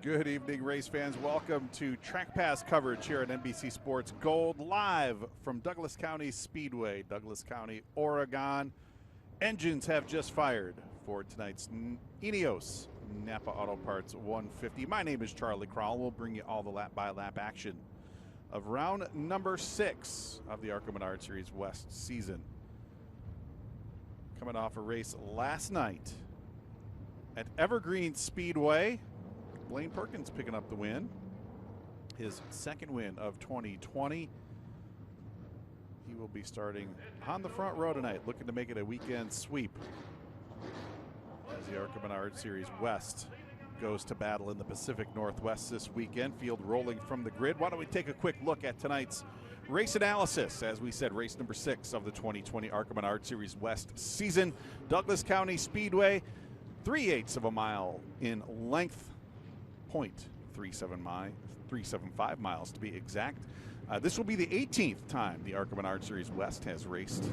Good evening, race fans. Welcome to Track Pass coverage here at NBC Sports Gold, live from Douglas County Speedway, Douglas County, Oregon. Engines have just fired for tonight's Ineos Napa Auto Parts 150. My name is Charlie Crowell. We'll bring you all the lap-by-lap action of round number 6 of the ARCA Menards Series West season. Coming off a race last night at Evergreen Speedway, Blaine Perkins picking up the win, his second win of 2020. He will be starting on the front row tonight, looking to make it a weekend sweep as the ARCA Menards Series West goes to battle in the Pacific Northwest this weekend. Field rolling from the grid. Why don't we take a quick look at tonight's race analysis? As we said, race number 6 of the 2020 ARCA Menards Series West season. Douglas County Speedway, 3/8 of a mile in length, 0.375 miles to be exact. This will be the 18th time the ARCA Menards Series West has raced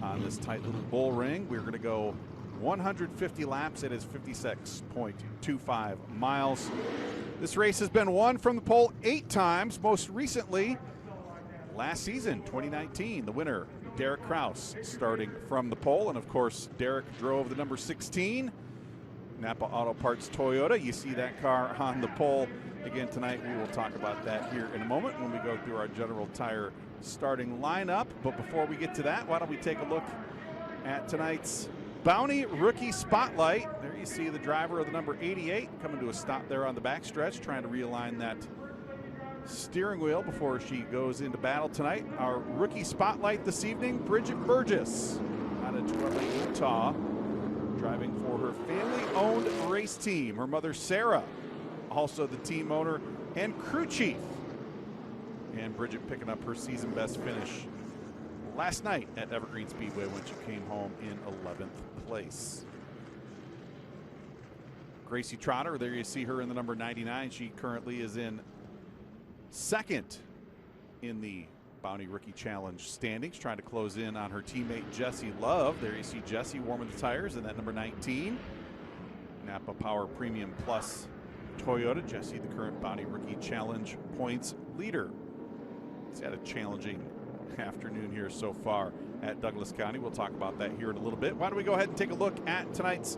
on this tight little bull ring. We're going to go 150 laps. It is 56.25 miles. This race has been won from the pole 8 times, most recently last season, 2019. The winner, Derek Kraus, starting from the pole. And of course, Derek drove the number 16 Napa Auto Parts Toyota. You see that car on the pole again tonight. We will talk about that here in a moment when we go through our General Tire starting lineup. But before we get to that, why don't we take a look at tonight's Bounty Rookie Spotlight. There you see the driver of the number 88 coming to a stop there on the backstretch, trying to realign that steering wheel before she goes into battle tonight. Our Rookie Spotlight this evening, Bridget Burgess out of Torrey, Utah, driving for her family-owned race team. Her mother, Sarah, also the team owner and crew chief. And Bridget picking up her season best finish last night at Evergreen Speedway when she came home in 11th place. Gracie Trotter, there you see her in the number 99. She currently is in second in the Bounty Rookie Challenge standings, trying to close in on her teammate Jessie Love. There you see Jessie warming the tires in that number 19 Napa Power Premium Plus Toyota. Jessie, the current Bounty Rookie Challenge points leader. It's had a challenging afternoon here so far at Douglas County. We'll talk about that here in a little bit. Why don't we go ahead and take a look at tonight's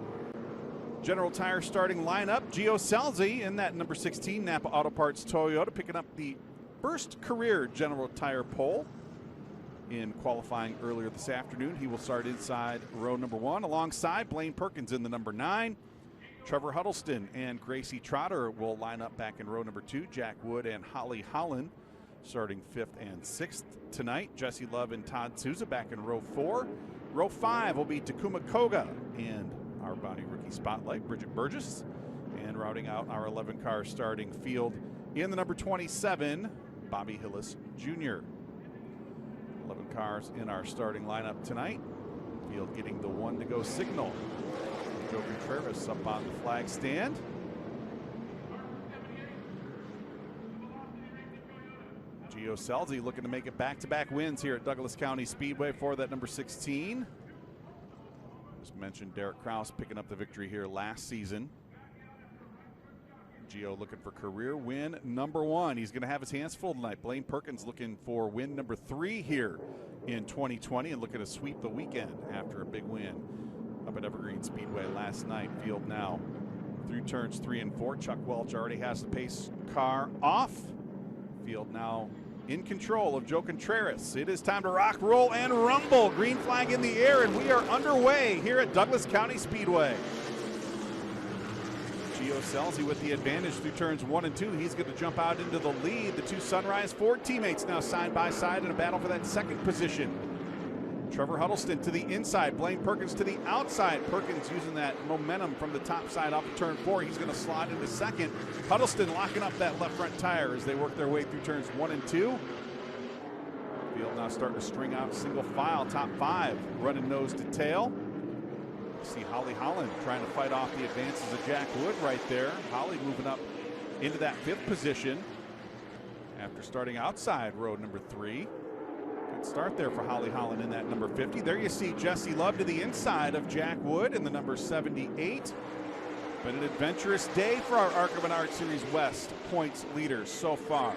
General Tire starting lineup. Gio Salzi in that number 16 Napa Auto Parts Toyota, picking up the first career General Tire pole in qualifying earlier this afternoon. He will start inside row number 1 alongside Blaine Perkins in the number 9. Trevor Huddleston and Gracie Trotter will line up back in row number 2. Jack Wood and Holly Holland starting 5th and 6th tonight. Jesse Love and Todd Souza back in row 4. Row 5 will be Takuma Koga and our Bounty Rookie Spotlight, Bridget Burgess. And rounding out our 11-car starting field in the number 27, Bobby Hillis Jr. 11 cars in our starting lineup tonight. Field getting the 1 to go signal. Joe Contreras up on the flag stand. Gio Salzi looking to make it back-to-back wins here at Douglas County Speedway for that number 16. As mentioned, Derek Kraus picking up the victory here last season. Gio looking for career win number 1. He's going to have his hands full tonight. Blaine Perkins looking for win number 3 here in 2020 and looking to sweep the weekend after a big win up at Evergreen Speedway last night. Field now through turns 3 and 4. Chuck Welch already has the pace car off. Field now in control of Joe Contreras. It is time to rock, roll, and rumble. Green flag in the air, and we are underway here at Douglas County Speedway. Gio Salzi with the advantage through turns 1 and 2. He's going to jump out into the lead. The 2 Sunrise Ford teammates now side by side in a battle for that second position. Trevor Huddleston to the inside, Blaine Perkins to the outside. Perkins using that momentum from the top side off of turn 4. He's going to slide into second. Huddleston locking up that left front tire as they work their way through turns 1 and 2. Field now starting to string out single file, top 5, running nose to tail. See Holly Holland trying to fight off the advances of Jack Wood right there. Holly moving up into that 5th position after starting outside row number 3. Good start there for Holly Holland in that number 50. There you see Jessie Love to the inside of Jack Wood in the number 78. Been an adventurous day for our ARCA Menards Series West points leaders so far.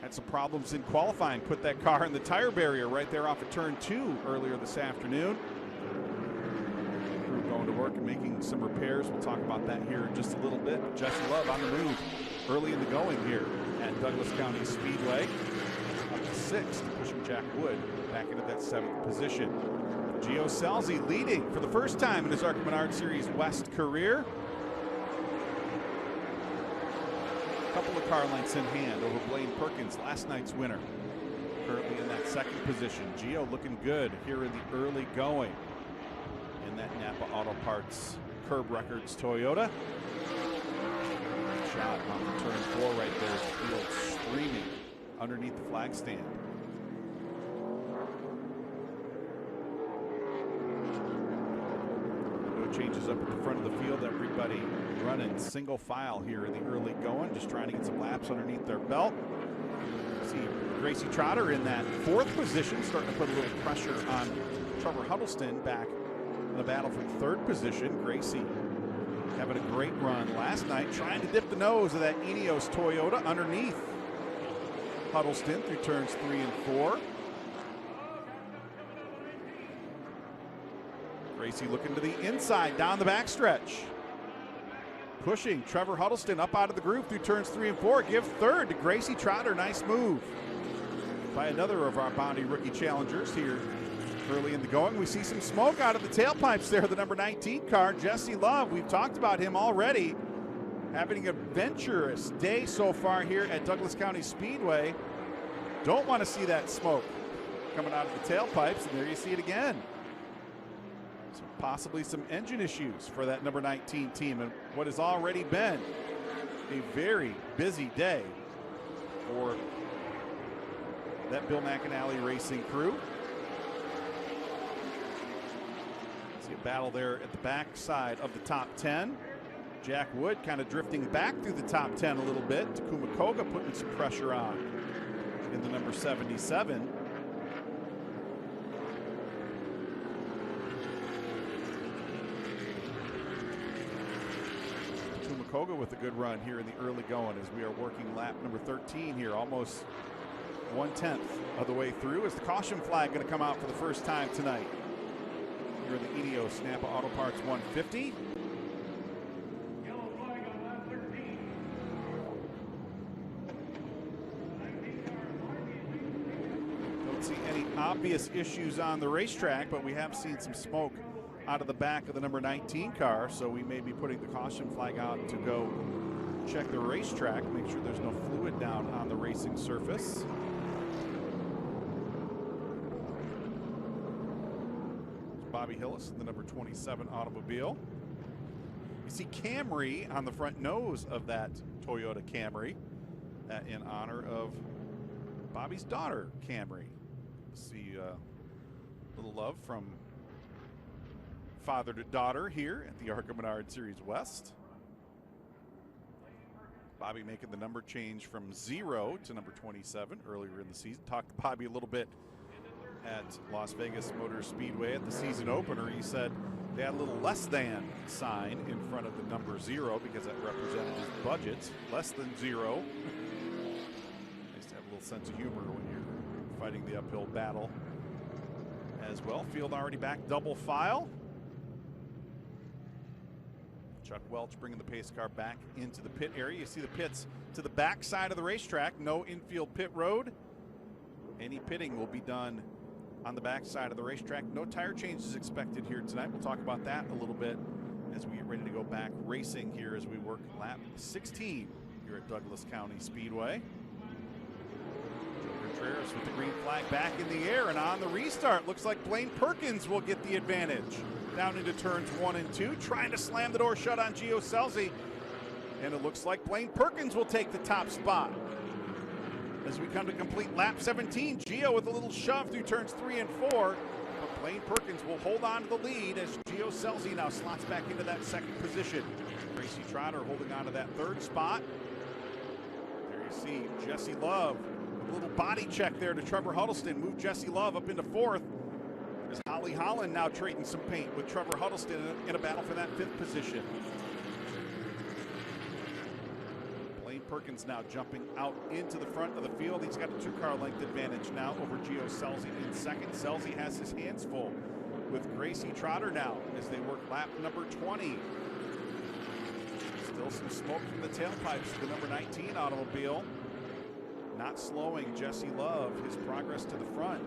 Had some problems in qualifying. Put that car in the tire barrier right there off of turn 2 earlier this afternoon. Crew going to work and making some repairs. We'll talk about that here in just a little bit. Jesse Love on the move early in the going here at Douglas County Speedway. Up to 6th, pushing Jack Wood back into that 7th position. Gio Scelzi leading for the first time in his ARCA Menards Series West career. A couple of car lengths in hand over Blaine Perkins, last night's winner. Currently in that 2nd position. Gio looking good here in the early going in that Napa Auto Parts Curb Records Toyota. Shot on turn 4 right there. The field streaming underneath the flag stand. Changes up at the front of the field. Everybody running single file here in the early going, just trying to get some laps underneath their belt. See Gracie Trotter in that 4th position, starting to put a little pressure on Trevor Huddleston back in the battle for the 3rd position. Gracie having a great run last night, trying to dip the nose of that Ineos Toyota underneath Huddleston through turns 3 and 4. Gracie looking to the inside, down the backstretch. Pushing Trevor Huddleston up out of the group through turns 3 and 4. Give 3rd to Gracie Trotter. Nice move by another of our Bounty rookie challengers here early in the going. We see some smoke out of the tailpipes there. The number 19 car, Jesse Love. We've talked about him already. Having an adventurous day so far here at Douglas County Speedway. Don't want to see that smoke coming out of the tailpipes, and there you see it again. Possibly some engine issues for that number 19 team and what has already been a very busy day for that Bill McAnally Racing crew. See a battle there at the back side of the top 10. Jack Wood kind of drifting back through the top 10 a little bit. Takuma Koga putting some pressure on in the number 77. Koga with a good run here in the early going as we are working lap number 13 here, almost 1/10 of the way through. Is the caution flag going to come out for the first time tonight here in the Ineos Napa Auto Parts 150? Don't see any obvious issues on the racetrack, but we have seen some smoke out of the back of the number 19 car, so we may be putting the caution flag out to go check the racetrack, make sure there's no fluid down on the racing surface. Bobby Hillis in the number 27 automobile. You see Camry on the front nose of that Toyota Camry, that in honor of Bobby's daughter, Camry. See a little love from father to daughter here at the ARCA Menards Series West. Bobby making the number change from 0 to number 27 earlier in the season. Talked to Bobby a little bit at Las Vegas Motor Speedway at the season opener. He said they had a little less than sign in front of the number 0 because that represented his budget. Less than 0. Nice to have a little sense of humor when you're fighting the uphill battle as well. Field already back double file. Chuck Welch bringing the pace car back into the pit area. You see the pits to the back side of the racetrack. No infield pit road. Any pitting will be done on the back side of the racetrack. No tire changes expected here tonight. We'll talk about that a little bit as we get ready to go back racing here as we work lap 16 here at Douglas County Speedway. Joe Contreras with the green flag back in the air, and on the restart, looks like Blaine Perkins will get the advantage. Down into turns 1 and 2, trying to slam the door shut on Gio Scelzi. And it looks like Blaine Perkins will take the top spot. As we come to complete lap 17, Gio with a little shove through turns 3 and 4. But Blaine Perkins will hold on to the lead as Gio Scelzi now slots back into that 2nd position. Gracie Trotter holding on to that 3rd spot. There you see Jesse Love. A little body check there to Trevor Huddleston. Move Jesse Love up into 4th. As Holly Holland now trading some paint with Trevor Huddleston in a battle for that 5th position. Perkins now jumping out into the front of the field. He's got a 2-car length advantage now over Gio Scelzi in second. Scelzi has his hands full with Gracie Trotter now as they work lap number 20. Still some smoke from the tailpipes of the number 19 automobile. Not slowing Jesse Love, his progress to the front.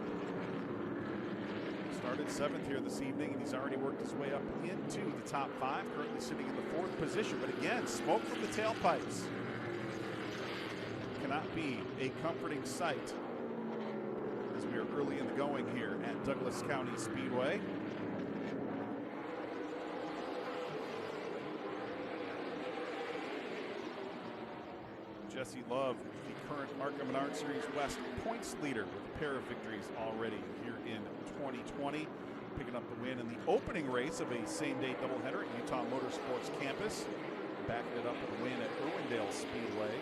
Started 7th here this evening, and he's already worked his way up into the top 5, currently sitting in the 4th position. But again, smoke from the tailpipes. Cannot be a comforting sight as we are early in the going here at Douglas County Speedway. Jesse Love, the current ARCA Menards Series West points leader with a pair of victories already here in 2020. Picking up the win in the opening race of a same-day doubleheader at Utah Motorsports Campus. Backing it up with a win at Irwindale Speedway.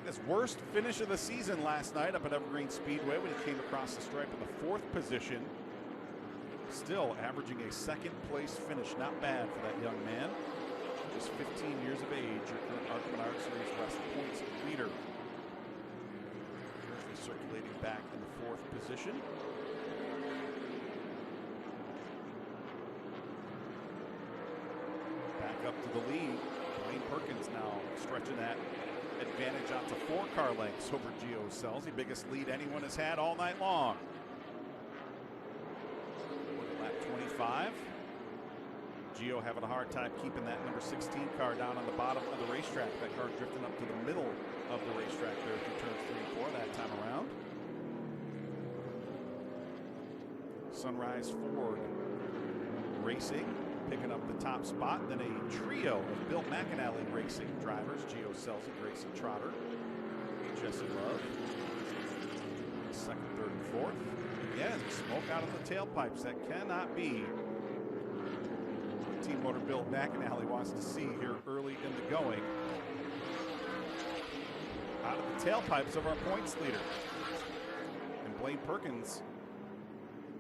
His worst finish of the season last night up at Evergreen Speedway when he came across the stripe in the 4th position. Still averaging a 2nd place finish. Not bad for that young man. Just 15 years of age, your current ARCA Menards Series West points leader. Currently circulating back in the 4th position. Back up to the lead. Blaine Perkins now stretching that advantage out to 4-car lengths over Gio Scelzi. Biggest lead anyone has had all night long. Lap 25. Gio having a hard time keeping that number 16 car down on the bottom of the racetrack. That car drifting up to the middle of the racetrack there through turns 3 and 4 that time around. Sunrise Ford Racing picking up the top spot. Then a trio of Bill McAnally Racing drivers. Gio Scelzi, Gracie Trotter, Jesse Love. 2nd, 3rd, and 4th. Again, smoke out of the tailpipes. That cannot be Team Motor Bill McAnally wants to see here early in the going. Out of the tailpipes of our points leader. And Blaine Perkins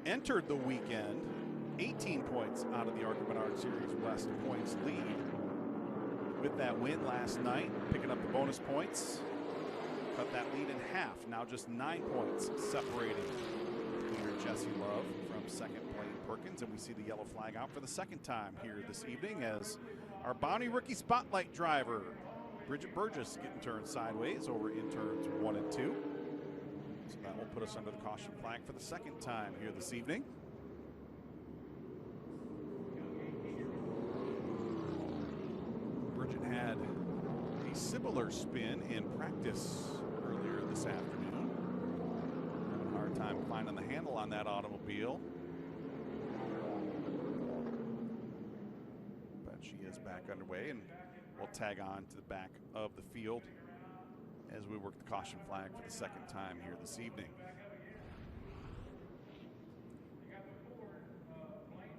entered the weekend 18 points out of the ARCA Menards Series West points lead. With that win last night, picking up the bonus points. Cut that lead in half. Now just 9 points separating leader Jesse Love from 2nd Blaine Perkins, and we see the yellow flag out for the 2nd time here this evening as our Bounty Rookie Spotlight driver, Bridget Burgess, getting turned sideways over in turns 1 and 2. So that will put us under the caution flag for the 2nd time here this evening. Bridget had a similar spin in practice earlier this afternoon. Having a hard time finding the handle on that automobile. But she is back underway, and we'll tag on to the back of the field as we work the caution flag for the 2nd time here this evening.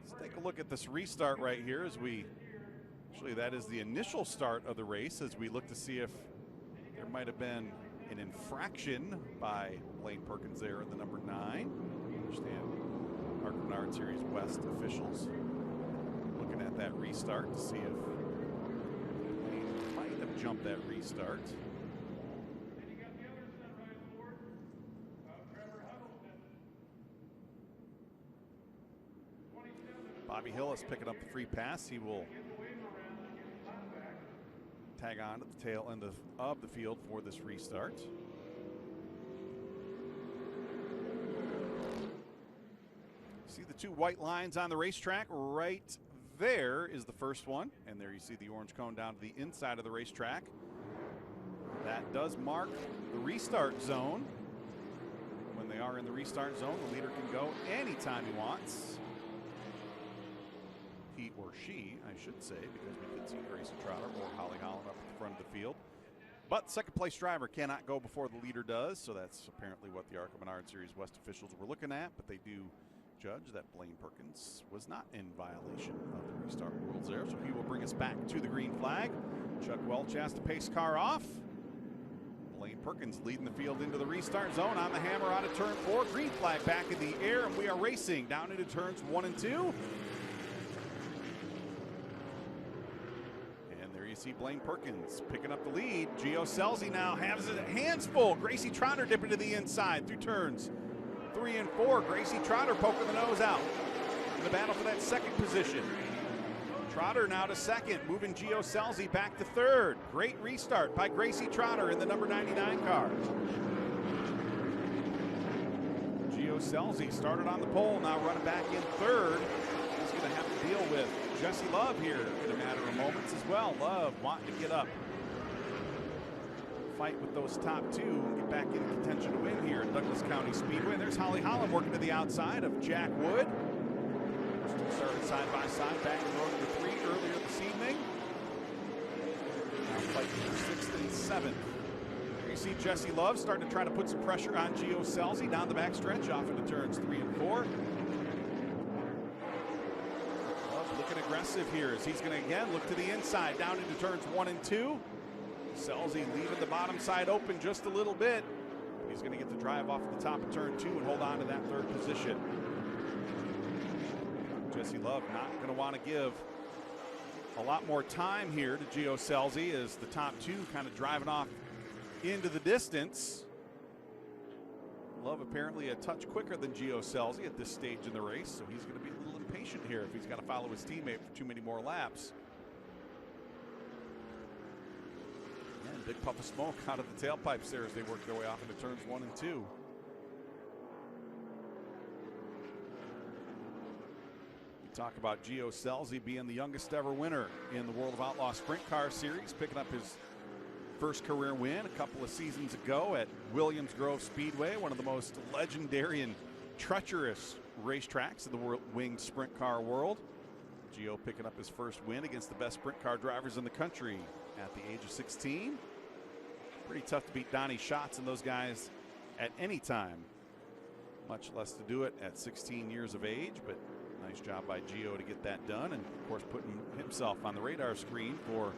Let's take a look at this restart right here as we, actually that is the initial start of the race as we look to see if there might have been an infraction by Blaine Perkins there in the number 9. I understand ARCA Menards Series West officials looking at that restart to see if Blaine might have jumped that restart. Bobby Hillis picking up the free pass. He will tag on to the tail end of the field for this restart. See the 2 white lines on the racetrack. Right there is the first one, and there you see the orange cone down to the inside of the racetrack. That does mark the restart zone. When they are in the restart zone, the leader can go anytime he wants. He or she, I should say, because we did see Gracie Trotter or Holly Holland up at the front of the field. But 2nd place driver cannot go before the leader does, so that's apparently what the ARCA Menards Series West officials were looking at, but they do judge that Blaine Perkins was not in violation of the restart rules there, so he will bring us back to the green flag. Chuck Welch has to pace car off. Blaine Perkins leading the field into the restart zone on the hammer out of turn 4. Green flag back in the air, and we are racing down into turns 1 and 2. see Blaine Perkins picking up the lead. Gio Scelzi now has his hands full. Gracie Trotter dipping to the inside through turns 3 and 4. Gracie Trotter poking the nose out in the battle for that second position. Trotter now to second, moving Gio Scelzi back to third. Great restart by Gracie Trotter in the number 99 car. Gio Scelzi started on the pole, now running back in third. He's going to have to deal with Jesse Love here in a matter of moments as well. Love wanting to get up, fight with those top two, and get back in contention to win here at Douglas County Speedway. There's Holly Holland working to the outside of Jack Wood. Started side by side, back in row number 3 earlier this evening. Now fighting for 6th and 7th. You see Jesse Love starting to try to put some pressure on Gio Scelzi down the backstretch off into turns 3 and 4. Love looking aggressive here as he's going to again look to the inside down into turns 1 and 2. Scelzi leaving the bottom side open just a little bit. He's going to get the drive off at the top of turn 2 and hold on to that third position. Jesse Love not going to want to give a lot more time here to Gio Scelzi as the top two kind of driving off into the distance. Love apparently a touch quicker than Gio Scelzi at this stage in the race, so he's going to be a little impatient here if he's got to follow his teammate for too many more laps. And big puff of smoke out of the tailpipes there as they work their way off into turns 1 and 2. Talk about Gio Scelzi being the youngest ever winner in the World of Outlaw Sprint Car Series, picking up his first career win a couple of seasons ago at Williams Grove Speedway, one of the most legendary and treacherous racetracks in the winged sprint car world. Gio picking up his first win against the best sprint car drivers in the country at the age of 16. Pretty tough to beat Donnie Schatz and those guys at any time, much less to do it at 16 years of age, but nice job by Gio to get that done, and of course putting himself on the radar screen for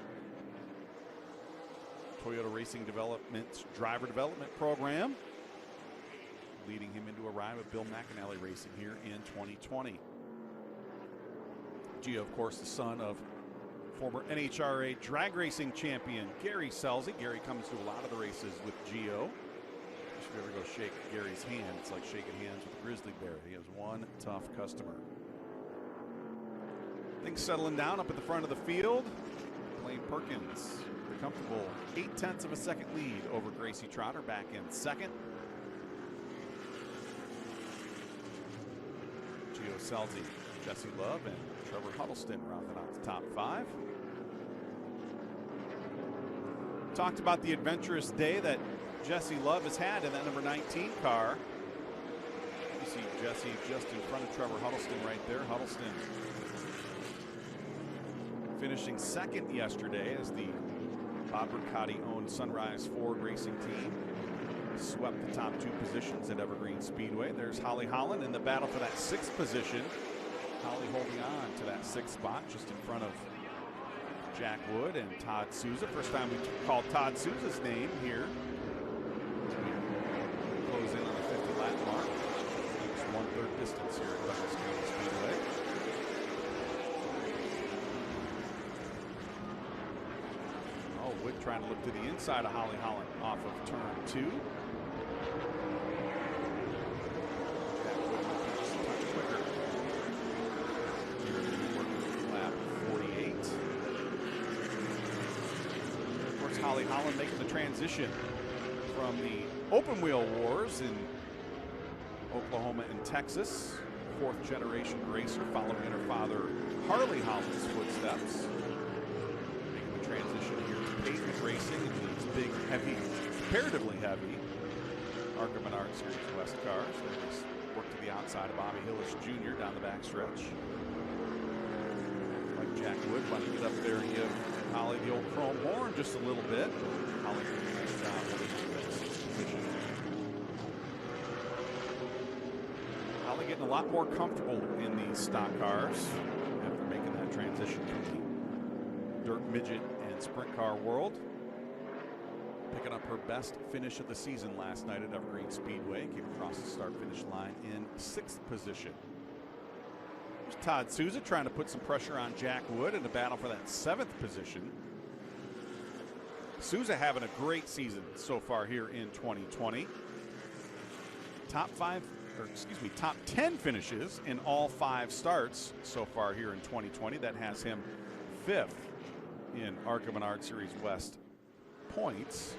Toyota Racing Development's driver development program, leading him into a ride with Bill McAnally Racing here in 2020. Gio, of course, the son of former NHRA drag racing champion Gary Scelzi. Gary comes to a lot of the races with Gio. If you ever go shake Gary's hand, it's like shaking hands with a grizzly bear. He is one tough customer. Things settling down up at the front of the field. Blaine Perkins, the comfortable 0.8 of a second lead over Gracie Trotter, back in second. Gio Scelzi, Jesse Love, and Trevor Huddleston rounding out the top 5. Talked about the adventurous day that Jesse Love has had in that number 19 car. You see Jesse just in front of Trevor Huddleston right there. Huddleston finishing second yesterday as the Bob Riccati-owned Sunrise Ford Racing team swept the top 2 positions at Evergreen Speedway. There's Holly Holland in the battle for that 6th position. Holly holding on to that 6th spot just in front of Jack Wood and Todd Souza. First time we called Todd Souza's name here. Close in on the 50 lap mark. It's 1/3 distance here at Douglas County Speedway. Oh, Wood trying to look to the inside of Holly Holland off of turn 2. Jack Wood just a touch quicker. Lap 48. Of course, Holly Holland making the transition from the open wheel wars in Oklahoma and Texas. 4th generation racer following in her father Harley Holland's footsteps. Making the transition here to pavement racing in these big, heavy, comparatively heavy ARCA Menards Series West cars. They just work to the outside of Bobby Hillis Jr. down the backstretch. Like Jack Wood wanting to get up there and give Holly the old chrome horn just a little bit. Holly doing a nice job holding on to that 6th position. Holly getting a lot more comfortable in these stock cars after making that transition from the dirt midget and sprint car world. Picking up her best finish of the season last night at Evergreen Speedway. Came across the start-finish line in 6th position. There's Todd Souza trying to put some pressure on Jack Wood in the battle for that 7th position. Souza having a great season so far here in 2020. Top 10 finishes in all 5 starts so far here in 2020. That has him 5th in ARCA Menards Series West points.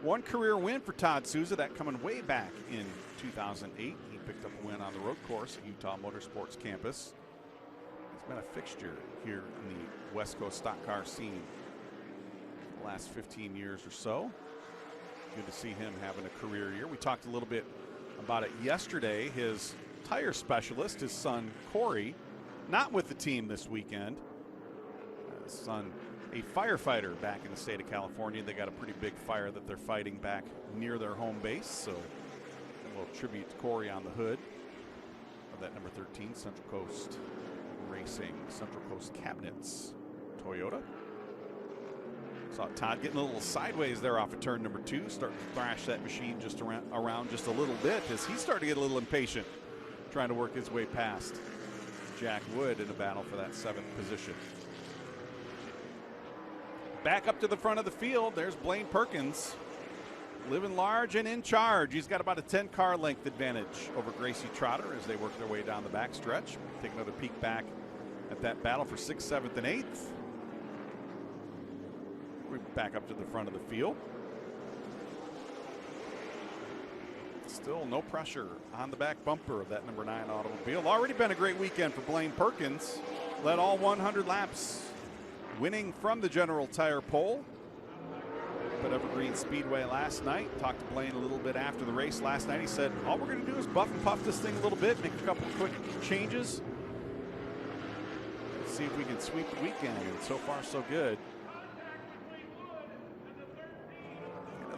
1 career win for Todd Souza, that coming way back in 2008. He picked up a win on the road course at Utah Motorsports Campus. He's been a fixture here in the West Coast stock car scene the last 15 years or so. Good to see him having a career year. We talked a little bit about it yesterday. His tire specialist, his son Corey, not with the team this weekend. His son, a firefighter back in the state of California. They got a pretty big fire that they're fighting back near their home base. So a little tribute to Corey on the hood of that number 13 Central Coast Racing, Central Coast Cabinets Toyota. Saw Todd getting a little sideways there off of turn number 2, starting to thrash that machine just around just a little bit as he started to get a little impatient, trying to work his way past Jack Wood in a battle for that 7th position. Back up to the front of the field, there's Blaine Perkins, living large and in charge. He's got about a 10-car length advantage over Gracie Trotter as they work their way down the backstretch. Take another peek back at that battle for 6th, 7th, and 8th. We're back up to the front of the field. Still no pressure on the back bumper of that number 9 automobile. Already been a great weekend for Blaine Perkins. Led all 100 laps, winning from the General Tire pole. But Evergreen Speedway last night. Talked to Blaine a little bit after the race last night. He said, all we're going to do is buff and puff this thing a little bit, make a couple of quick changes, see if we can sweep the weekend. And so far, so good.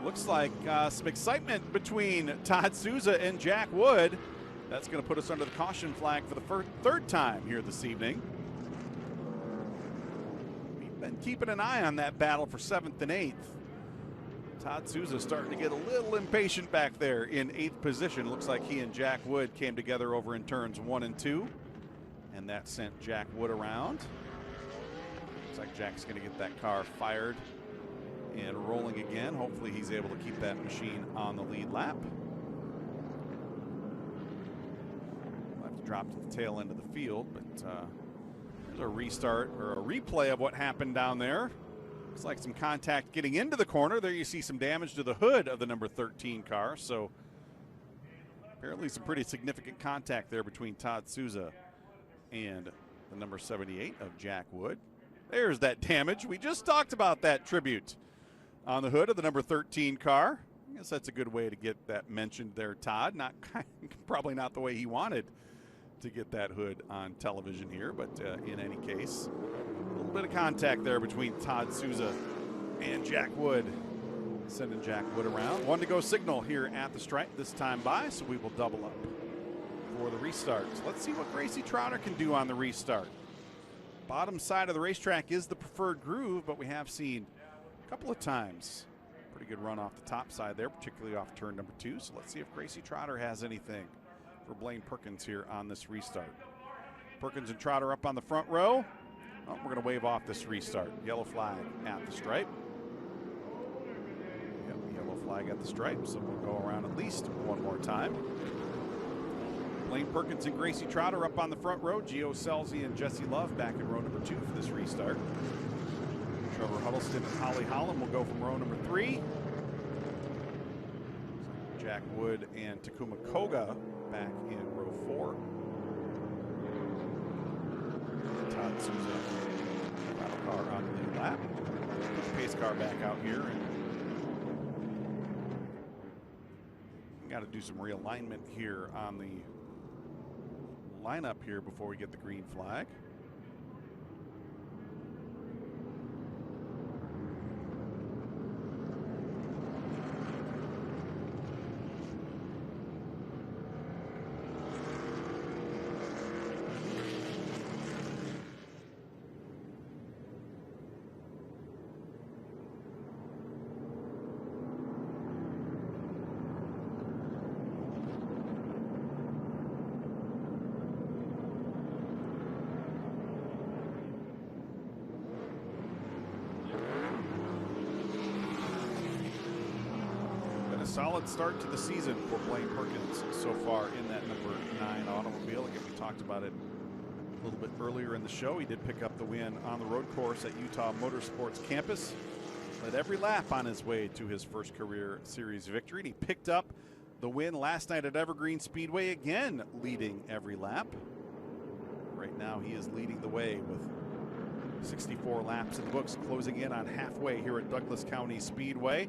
Looks like some excitement between Todd Souza and Jack Wood. That's going to put us under the caution flag for the third time here this evening. We've been keeping an eye on that battle for 7th and 8th. Todd Souza starting to get a little impatient back there in 8th position. Looks like he and Jack Wood came together over in turns 1 and 2. And that sent Jack Wood around. Looks like Jack's going to get that car fired and rolling again. Hopefully he's able to keep that machine on the lead lap. We'll have to drop to the tail end of the field, but there's a restart or a replay of what happened down there. Looks like some contact getting into the corner. There you see some damage to the hood of the number 13 car. So apparently some pretty significant contact there between Todd Souza and the number 78 of Jack Wood. There's that damage. We just talked about that tribute on the hood of the number 13 car. I guess that's a good way to get that mentioned there, Todd. Not probably not the way he wanted to get that hood on television here, but in any case, a little bit of contact there between Todd Souza and Jack Wood, sending Jack Wood around. 1 to go signal here at the stripe this time by, so we will double up for the restart. So let's see what Gracie Trotter can do on the restart. Bottom side of the racetrack is the preferred groove, but we have seen a couple of times pretty good run off the top side there, particularly off turn number 2. So let's see if Gracie Trotter has anything for Blaine Perkins here on this restart. Perkins and Trotter up on the front row. Oh, we're going to wave off this restart. Yellow flag at the stripe. Yep, yellow flag at the stripe, so we'll go around at least one more time. Blaine Perkins and Gracie Trotter up on the front row. Gio Selzy and Jesse Love back in row number 2 for this restart. Trevor Huddleston and Holly Holland will go from row number 3. Jack Wood and Takuma Koga back in row 4. Todd Souza, final car on the lead lap. Put the pace car back out here. And got to do some realignment here on the lineup here before we get the green flag. solid start to the season for Blaine Perkins so far in that number 9 automobile. Again, we talked about it a little bit earlier in the show. He did pick up the win on the road course at Utah Motorsports Campus. Led every lap on his way to his first career series victory. And he picked up the win last night at Evergreen Speedway, again leading every lap. Right now he is leading the way with 64 laps in the books, closing in on halfway here at Douglas County Speedway.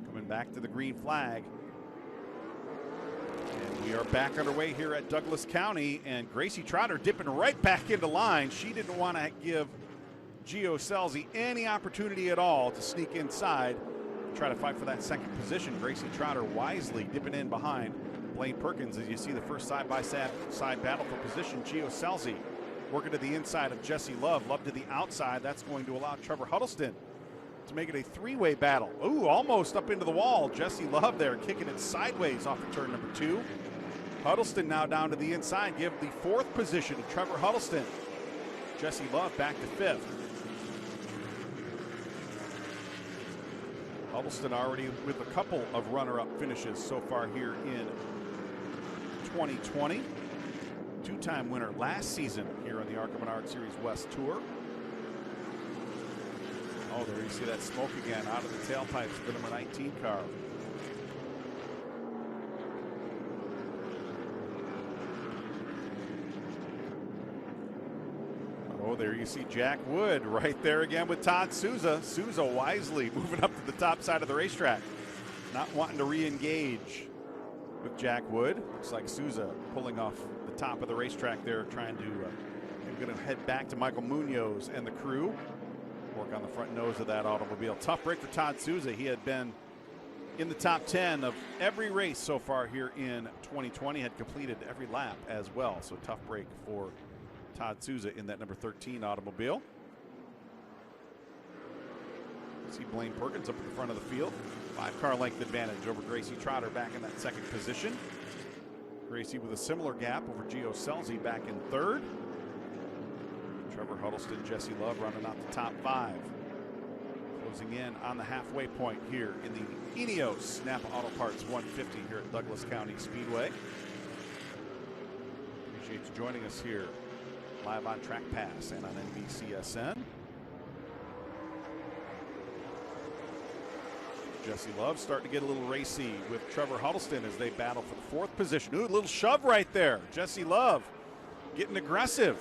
Coming back to the green flag. And we are back underway here at Douglas County, and Gracie Trotter dipping right back into line. She didn't want to give Gio Scelzi any opportunity at all to sneak inside, try to fight for that second position. Gracie Trotter wisely dipping in behind Blaine Perkins as you see the first side-by-side battle for position. Gio Scelzi working to the inside of Jesse Love. Love to the outside. That's going to allow Trevor Huddleston to make it a three-way battle. Ooh, almost up into the wall. Jesse Love there kicking it sideways off of turn number 2. Huddleston now down to the inside. Give the 4th position to Trevor Huddleston. Jesse Love back to 5th. Huddleston already with a couple of runner-up finishes so far here in 2020. Two-time winner last season here on the ARCA Menards Series West Tour. Oh, there you see that smoke again out of the tailpipes of the number 19 car. Oh, there you see Jack Wood right there again with Todd Souza. Souza wisely moving up to the top side of the racetrack, not wanting to re-engage with Jack Wood. Looks like Souza pulling off the top of the racetrack there, trying to going to head back to Michael Munoz and the crew. Work on the front nose of that automobile. Tough break for Todd Souza. He had been in the top 10 of every race so far here in 2020, had completed every lap as well. So tough break for Todd Souza in that number 13 automobile. See Blaine Perkins up at the front of the field. 5-car length advantage over Gracie Trotter back in that second position. Gracie with a similar gap over Gio Scelzi back in 3rd. Trevor Huddleston, Jesse Love running out the top 5. Closing in on the halfway point here in the Ineos Napa Auto Parts 150 here at Douglas County Speedway. Appreciate you joining us here live on Track Pass and on NBCSN. Jesse Love starting to get a little racy with Trevor Huddleston as they battle for the 4th position. Ooh, a little shove right there. Jesse Love getting aggressive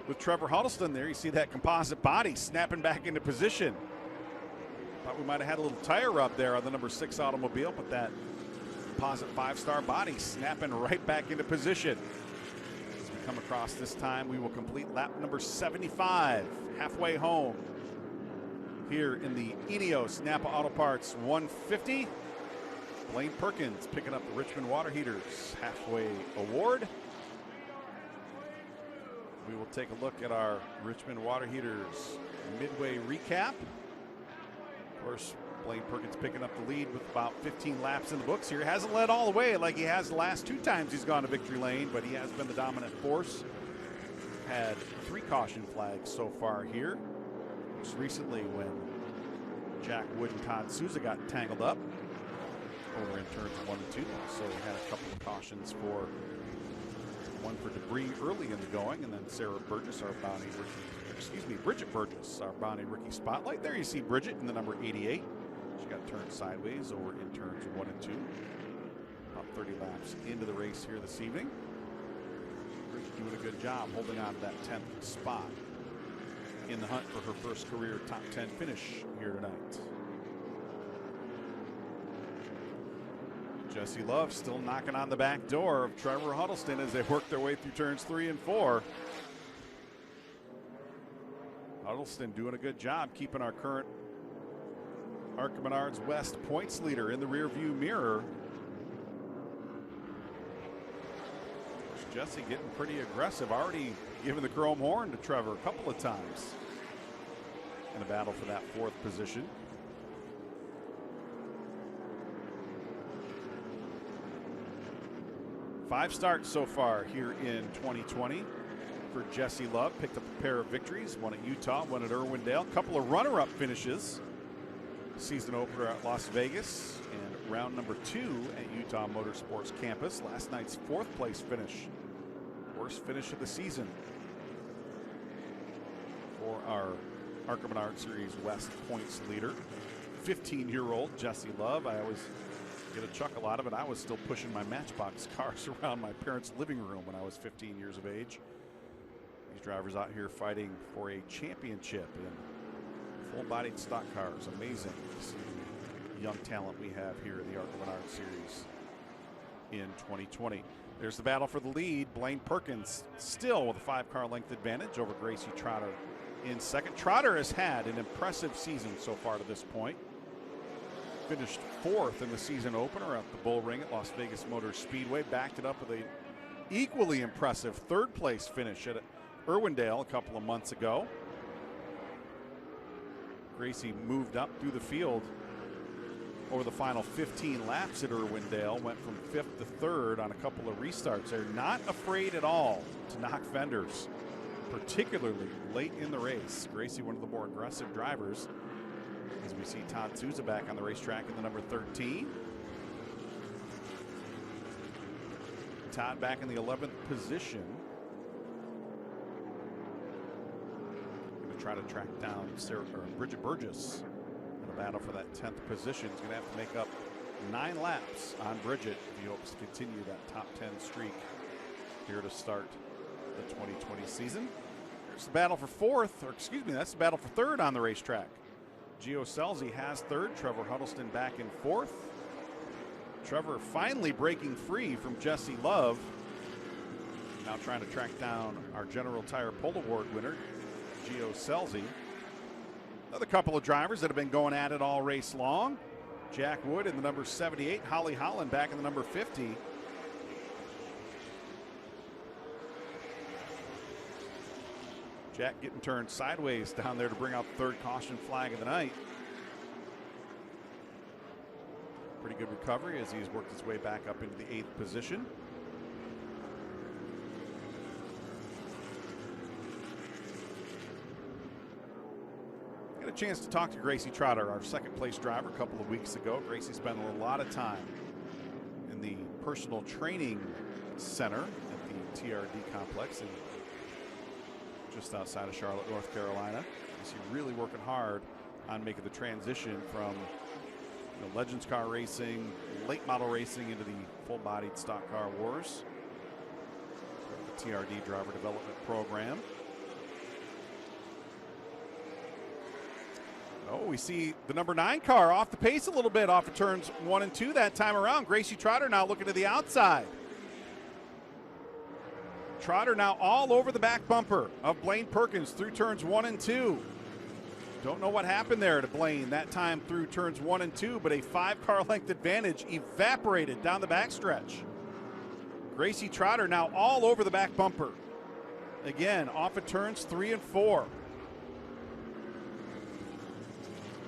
with Trevor Huddleston there. You see that composite body snapping back into position. Thought we might have had a little tire rub there on the number 6 automobile, but that composite 5-star body snapping right back into position. As we come across this time, we will complete lap number 75, halfway home here in the Ineos Napa Auto Parts 150. Blaine Perkins picking up the Richmond Water Heaters halfway award. We will take a look at our Richmond Water Heaters Midway recap. Of course, Blaine Perkins picking up the lead with about 15 laps in the books here. Hasn't led all the way like he has the last 2 times he's gone to victory lane, but he has been the dominant force. Had 3 caution flags so far here. Most recently when Jack Wood and Todd Souza got tangled up over in turns 1 and 2. So we had a couple of cautions for one for debris early in the going, and then Sarah Burgess, our bounty rookie, Bridget Burgess, our bounty rookie spotlight. There you see Bridget in the number 88. She got turned sideways over in turns 1 and 2. About 30 laps into the race here this evening. Bridget doing a good job holding on to that 10th spot in the hunt for her first career top 10 finish here tonight. Jesse Love still knocking on the back door of Trevor Huddleston as they work their way through turns 3 and 4. Huddleston doing a good job keeping our current ARCA Menards West points leader in the rearview mirror. Jesse getting pretty aggressive, already giving the chrome horn to Trevor a couple of times in a battle for that 4th position. Five starts so far here in 2020 for Jesse Love. Picked up a pair of victories, one at Utah, one at Irwindale. A couple of runner-up finishes Season opener at Las Vegas and round number 2 at Utah Motorsports Campus. Last night's 4th place finish. Worst finish of the season for our ARCA Menards Series West points leader. 15-year-old Jessie Love. I always get a chuckle out of it. I was still pushing my Matchbox cars around my parents' living room when I was 15 years of age. These drivers out here fighting for a championship in full-bodied stock cars. Amazing to see the young talent we have here in the ARCA Menards Series in 2020. There's the battle for the lead. Blaine Perkins still with a 5-car length advantage over Gracie Trotter in second. Trotter has had an impressive season so far to this point. Finished 4th in the season opener at the Bull Ring at Las Vegas Motor Speedway. Backed it up with an equally impressive 3rd place finish at Irwindale a couple of months ago. Gracie moved up through the field over the final 15 laps at Irwindale. Went from 5th to 3rd on a couple of restarts. They're not afraid at all to knock fenders, particularly late in the race. Gracie, one of the more aggressive drivers, as we see Todd Souza back on the racetrack in the number 13. Todd back in the 11th position. Going to try to track down Bridget Burgess in a battle for that 10th position. He's going to have to make up 9 laps on Bridget if he hopes to continue that top 10 streak here to start the 2020 season. There's the battle for 4th, or excuse me, that's the battle for 3rd on the racetrack. Gio Selzy has 3rd, Trevor Huddleston back in 4th. Trevor finally breaking free from Jessie Love. Now trying to track down our General Tire Pole Award winner, Gio Selzy. Another couple of drivers that have been going at it all race long. Jack Wood in the number 78, Holly Holland back in the number 50. Jack getting turned sideways down there to bring out the 3rd caution flag of the night. Pretty good recovery as he's worked his way back up into the 8th position. Got a chance to talk to Gracie Trotter, our 2nd place driver, a couple of weeks ago. Gracie spent a lot of time in the personal training center at the TRD complex in just outside of Charlotte, North Carolina. She's really working hard on making the transition from Legends car racing, late model racing into the full-bodied stock car wars. The TRD driver development program. Oh, we see the number 9 car off the pace a little bit off of turns 1 and 2 that time around. Gracie Trotter now looking to the outside. Trotter now all over the back bumper of Blaine Perkins through turns 1 and 2. Don't know what happened there to Blaine that time through turns 1 and 2, but a 5-car length advantage evaporated down the backstretch. Gracie Trotter now all over the back bumper. Again, off of turns 3 and 4.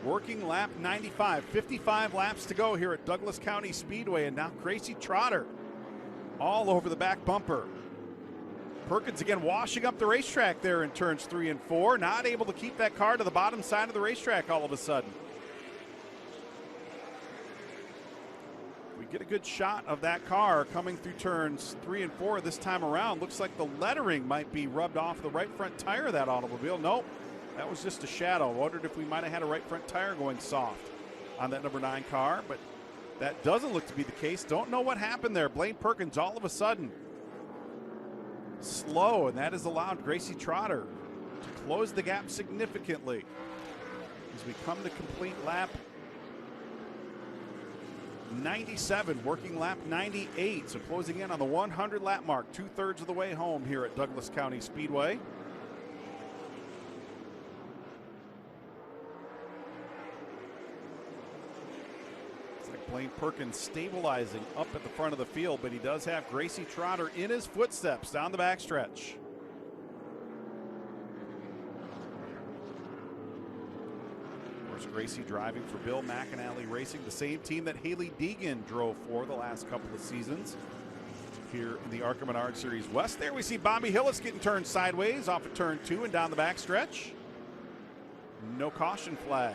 Working lap 95, 55 laps to go here at Douglas County Speedway, and now Gracie Trotter all over the back bumper. Perkins again washing up the racetrack there in turns 3 and 4. Not able to keep that car to the bottom side of the racetrack all of a sudden. We get a good shot of that car coming through turns 3 and 4 this time around. Looks like the lettering might be rubbed off the right front tire of that automobile. Nope, that was just a shadow. Wondered if we might have had a right front tire going soft on that number 9 car, but that doesn't look to be the case. Don't know what happened there. Blaine Perkins all of a sudden slow, and that has allowed Gracie Trotter to close the gap significantly as we come to complete lap 97, working lap 98, so closing in on the 100 lap mark, 2/3 of the way home here at Douglas County Speedway. Blaine Perkins stabilizing up at the front of the field, but he does have Gracie Trotter in his footsteps down the backstretch. Of course, Gracie driving for Bill McAnally Racing, the same team that Haley Deegan drove for the last couple of seasons here in the ARCA Menards Series West. There we see Bobby Hillis getting turned sideways off of turn 2 and down the backstretch. No caution flag.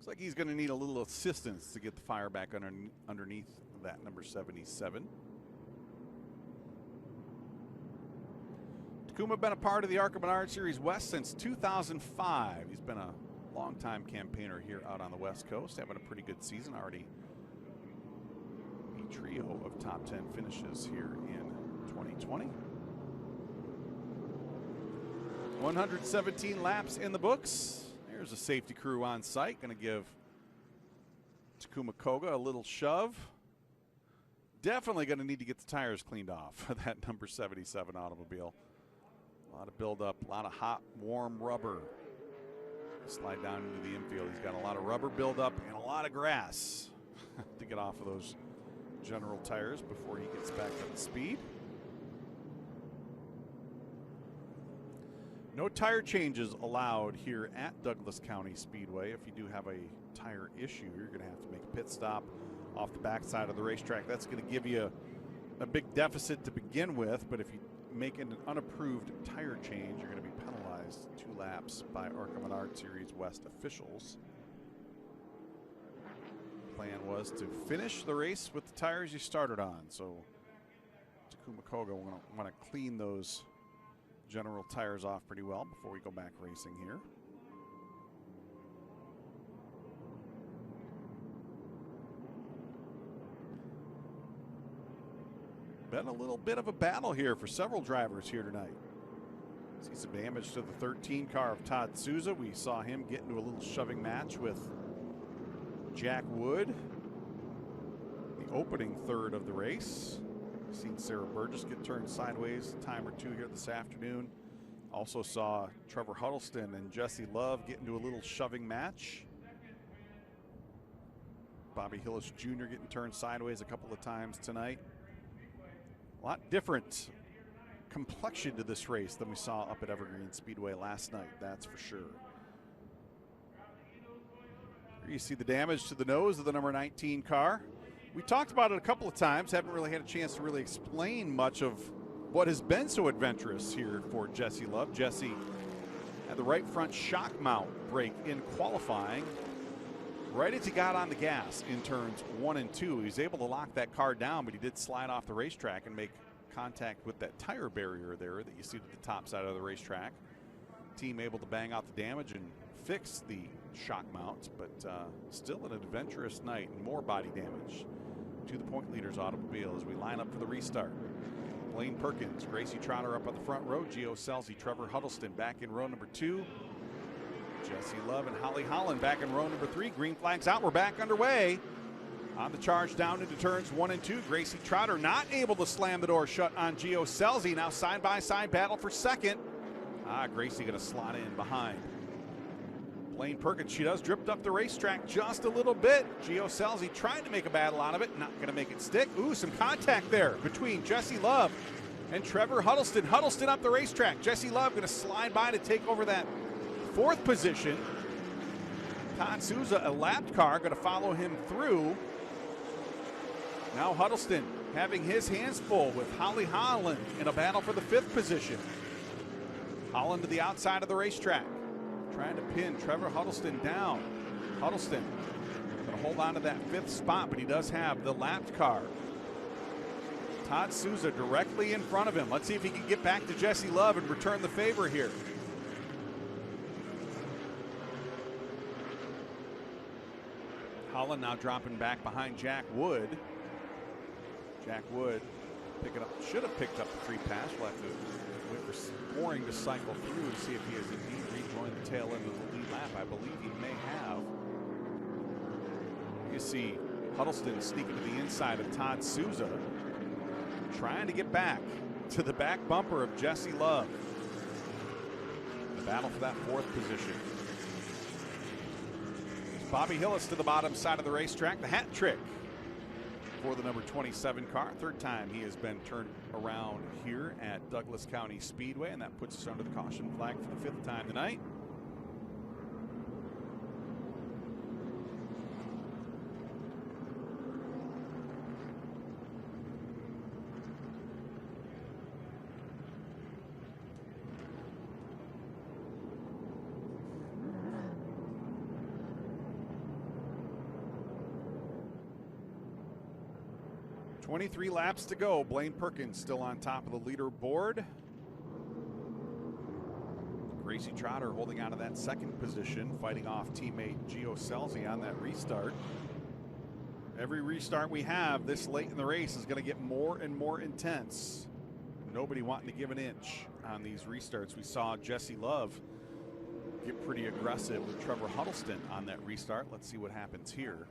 Looks like he's going to need a little assistance to get the fire back underneath that number 77. Takuma been a part of the ARCA Menards Series West since 2005. He's been a longtime campaigner here out on the West Coast, having a pretty good season already. A trio of top 10 finishes here in 2020. 117 laps in the books. There's a safety crew on site, going to give Takuma Koga a little shove. Definitely going to need to get the tires cleaned off for that number 77 automobile. A lot of buildup, a lot of hot, warm rubber. Slide down into the infield. He's got a lot of rubber buildup and a lot of grass to get off of those General tires before he gets back up to speed. No tire changes allowed here at Douglas County Speedway. If you do have a tire issue, you're going to have to make a pit stop off the backside of the racetrack. That's going to give you a big deficit to begin with, but if you make an unapproved tire change, you're going to be penalized 2 laps by ARCA Menards Series West officials. Plan was to finish the race with the tires you started on, so Takuma Koga will want to clean those General tires off pretty well before we go back racing here. Been a little bit of a battle here for several drivers here tonight. See some damage to the 13 car of Todd Souza. We saw him get into a little shoving match with Jack Wood, the opening third of the race. Seen Sarah Burgess get turned sideways a time or two here this afternoon. Also saw Trevor Huddleston and Jesse Love get into a little shoving match. Bobby Hillis Jr. getting turned sideways a couple of times tonight. A lot different complexion to this race than we saw up at Evergreen Speedway last night, that's for sure. Here you see the damage to the nose of the number 19 car. We talked about it a couple of times, haven't really had a chance to really explain much of what has been so adventurous here for Jesse Love. Jesse had the right front shock mount break in qualifying. Right as he got on the gas in turns 1 and 2, he was able to lock that car down, but he did slide off the racetrack and make contact with that tire barrier there that you see to the top side of the racetrack. Team able to bang out the damage and fix the shock mounts, but still an adventurous night and more body damage to the point leader's automobile as we line up for the restart. Blaine Perkins, Gracie Trotter up on the front row, Gio Scelzi, Trevor Huddleston back in row number 2. Jesse Love and Holly Holland back in row number 3. Green flags out, we're back underway. On the charge down into turns 1 and 2. Gracie Trotter not able to slam the door shut on Gio Scelzi. Now side-by-side battle for second. Gracie gonna slot in behind Blaine Perkins. She does drift up the racetrack just a little bit. Gio Scelzi trying to make a battle out of it, not gonna make it stick. Ooh, some contact there between Jesse Love and Trevor Huddleston. Huddleston up the racetrack. Jesse Love gonna slide by to take over that 4th position. Todd Souza, a lapped car, gonna follow him through. Now Huddleston having his hands full with Holly Holland in a battle for the 5th position. Holland to the outside of the racetrack, trying to pin Trevor Huddleston down. Huddleston going to hold on to that 5th spot, but he does have the lapped car. Todd Souza directly in front of him. Let's see if he can get back to Jesse Love and return the favor here. Holland now dropping back behind Jack Wood. Jack Wood picking up, should have picked up the free pass. We'll have to wait for scoring to cycle through and see if he has indeed rejoined the tail end of the lead lap. I believe he may have. You see Huddleston sneaking to the inside of Todd Souza, trying to get back to the back bumper of Jesse Love. The battle for that 4th position. Bobby Hillis to the bottom side of the racetrack. The hat trick for the number 27 car. 3rd time he has been turned around here at Douglas County Speedway, and that puts us under the caution flag for the 5th time tonight. 23 laps to go. Blaine Perkins still on top of the leaderboard. Gracie Trotter holding on to that second position, fighting off teammate Gio Scelzi on that restart. Every restart we have this late in the race is going to get more and more intense. Nobody wanting to give an inch on these restarts. We saw Jesse Love get pretty aggressive with Trevor Huddleston on that restart. Let's see what happens here.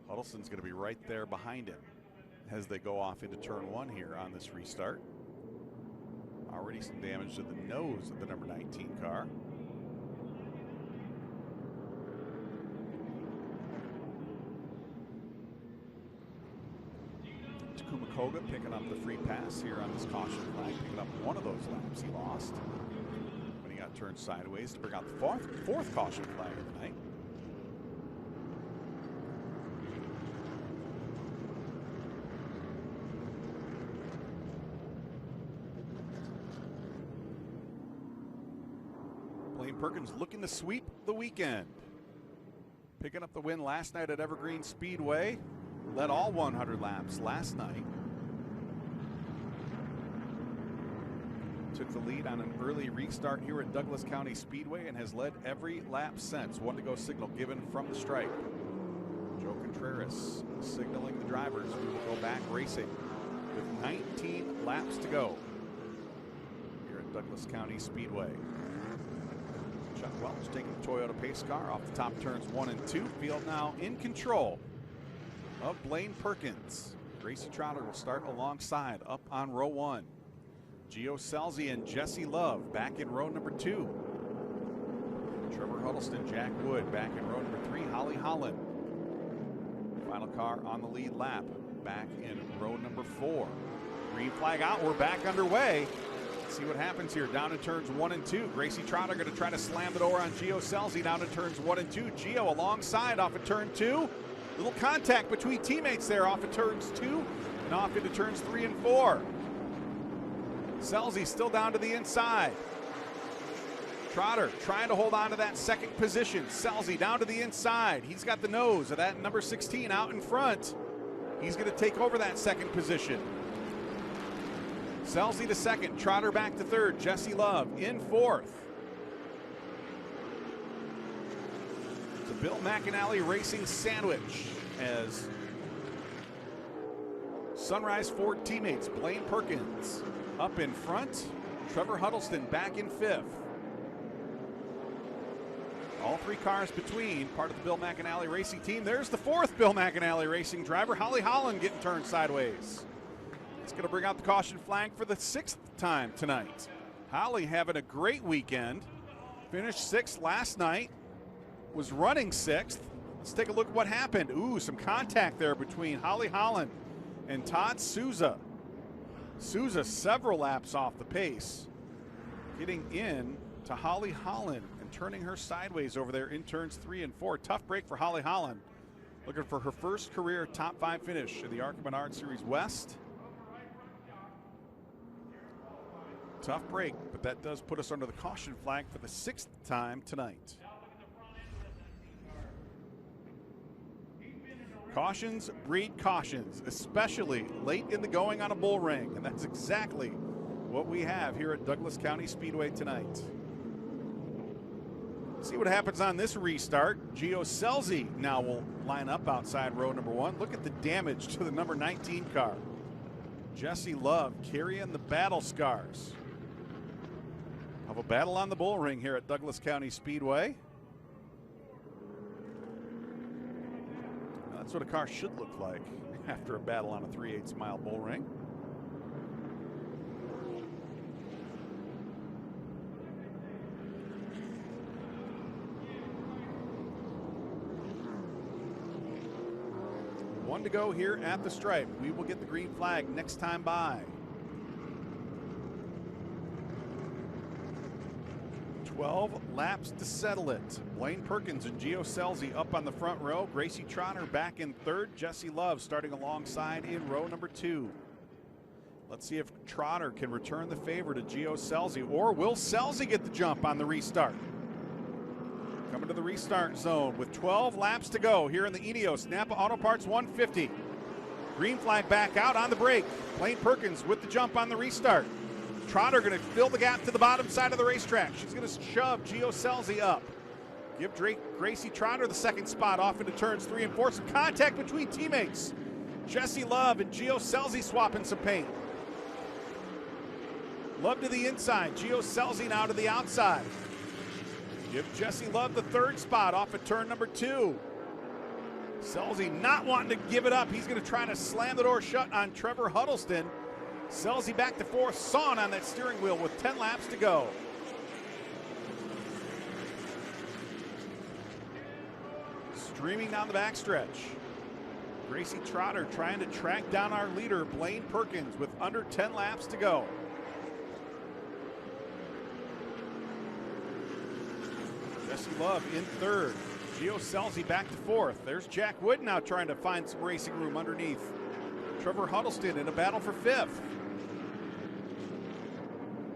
Huddleston's going to be right there behind him as they go off into turn one here on this restart. Already some damage to the nose of the number 19 car. Takuma Koga picking up the free pass here on this caution flag, picking up one of those laps he lost when he got turned sideways to bring out the fourth caution flag of the night. Blaine Perkins looking to sweep the weekend. Picking up the win last night at Evergreen Speedway. Led all 100 laps last night. Took the lead on an early restart here at Douglas County Speedway and has led every lap since. 1 to go signal given from the stripe. Joe Contreras signaling the drivers. We will go back racing with 19 laps to go here at Douglas County Speedway. Chuck Welch taking the Toyota pace car off the top turns 1 and 2. Field now in control of Blaine Perkins. Gracie Trotter will start alongside up on row 1. Gio Scelzi and Jesse Love back in row number 2. Trevor Huddleston, Jack Wood back in row number 3. Holly Holland. Final car on the lead lap back in row number 4. Green flag out. We're back underway. See what happens here down in turns 1 and 2. Gracie Trotter going to try to slam the door on Gio Scelzi down in turns 1 and 2. Gio alongside off of turn 2. Little contact between teammates there off of turns 2 and off into turns 3 and 4. Scelzi still down to the inside. Trotter trying to hold on to that second position. Scelzi down to the inside. He's got the nose of that number 16 out in front. He's going to take over that second position. Scelzi to second, Trotter back to third, Jesse Love in fourth. It's a Bill McAnally Racing sandwich as Sunrise Ford teammates Blaine Perkins up in front, Trevor Huddleston back in fifth. All 3 cars between, part of the Bill McAnally Racing team. There's the 4th Bill McAnally Racing driver, Holly Holland getting turned sideways. It's going to bring out the caution flag for the 6th time tonight. Holly having a great weekend. Finished 6th last night. Was running 6th. Let's take a look at what happened. Ooh, some contact there between Holly Holland and Todd Souza. Souza several laps off the pace. Getting in to Holly Holland and turning her sideways over there in turns 3 and 4. Tough break for Holly Holland. Looking for her first career top 5 finish in the ARCA Menards Series West. Tough break, but that does put us under the caution flag for the 6th time tonight. Cautions breed cautions, especially late in the going on a bull ring, and that's exactly what we have here at Douglas County Speedway tonight. See what happens on this restart. Gio Scelzi now will line up outside row number 1. Look at the damage to the number 19 car. Jesse Love carrying the battle scars of a battle on the bull ring here at Douglas County Speedway. That's what a car should look like after a battle on a 3/8 mile bull ring. One to go here at the stripe. We will get the green flag next time by. 12 laps to settle it. Blaine Perkins and Gio Scelzi up on the front row. Gracie Trotter back in third. Jesse Love starting alongside in row number 2. Let's see if Trotter can return the favor to Gio Scelzi, or will Scelzi get the jump on the restart? Coming to the restart zone with 12 laps to go here in the Ineos Napa Auto Parts 150. Green flag back out on the break. Blaine Perkins with the jump on the restart. Trotter going to fill the gap to the bottom side of the racetrack. She's going to shove Gio Scelzi up. Give Gracie Trotter the second spot off into turns 3 and 4. Some contact between teammates. Jessie Love and Gio Scelzi swapping some paint. Love to the inside. Gio Scelzi now to the outside. Give Jessie Love the third spot off at turn number 2. Scelzi not wanting to give it up. He's going to try to slam the door shut on Trevor Huddleston. Scelzi back to 4th, sawing on that steering wheel with 10 laps to go. Streaming down the backstretch. Gracie Trotter trying to track down our leader, Blaine Perkins, with under 10 laps to go. Jessie Love in 3rd. Gio Scelzi back to 4th. There's Jack Wood now trying to find some racing room underneath. Trevor Huddleston in a battle for 5th.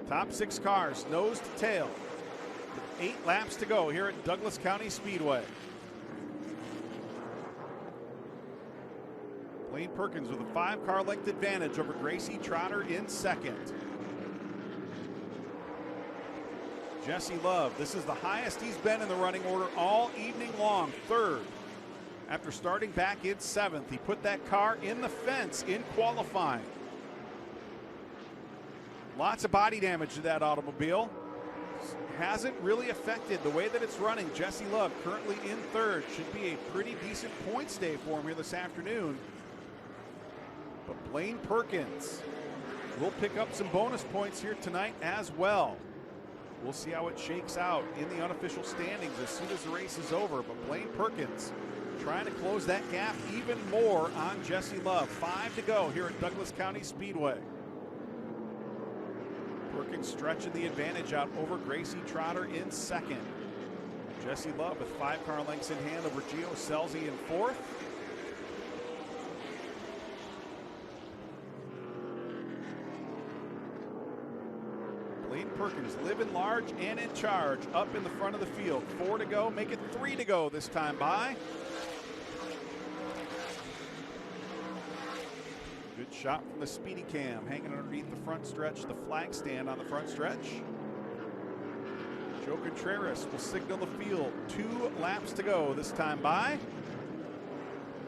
Top 6 cars, nose to tail. 8 laps to go here at Douglas County Speedway. Blaine Perkins with a 5-car length advantage over Gracie Trotter in 2nd. Jessie Love, this is the highest he's been in the running order all evening long, 3rd. After starting back in 7th, he put that car in the fence in qualifying. Lots of body damage to that automobile. Hasn't really affected the way that it's running. Jessie Love currently in 3rd. Should be a pretty decent points day for him here this afternoon. But Blaine Perkins will pick up some bonus points here tonight as well. We'll see how it shakes out in the unofficial standings as soon as the race is over. But Blaine Perkins trying to close that gap even more on Jessie Love. 5 to go here at Douglas County Speedway. Perkins stretching the advantage out over Gracie Trotter in 2nd. Jessie Love with 5-car lengths in hand over Gio Scelzi in 4th. Blaine Perkins living large and in charge up in the front of the field. 4 to go, make it 3 to go this time by. Good shot from the speedy cam, hanging underneath the front stretch, the flag stand on the front stretch. Joe Contreras will signal the field. 2 laps to go this time by.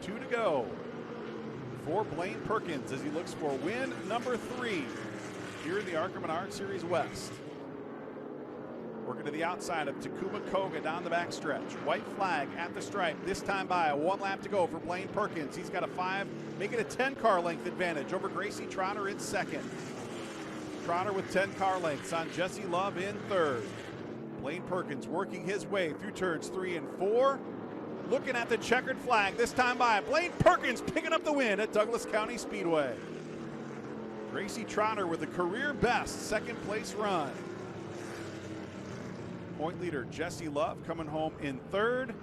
2 to go for Blaine Perkins as he looks for win number 3 here in the ARCA Menards Series West. Working to the outside of Takuma Koga down the backstretch. White flag at the stripe. This time by 1 lap to go for Blaine Perkins. He's got a 5, make it a 10-car length advantage over Gracie Trotter in 2nd. Trotter with 10 car lengths on Jessie Love in 3rd. Blaine Perkins working his way through turns 3 and 4. Looking at the checkered flag this time by. Blaine Perkins picking up the win at Douglas County Speedway. Gracie Trotter with a career best 2nd place run. Point leader Jessie Love coming home in 3rd.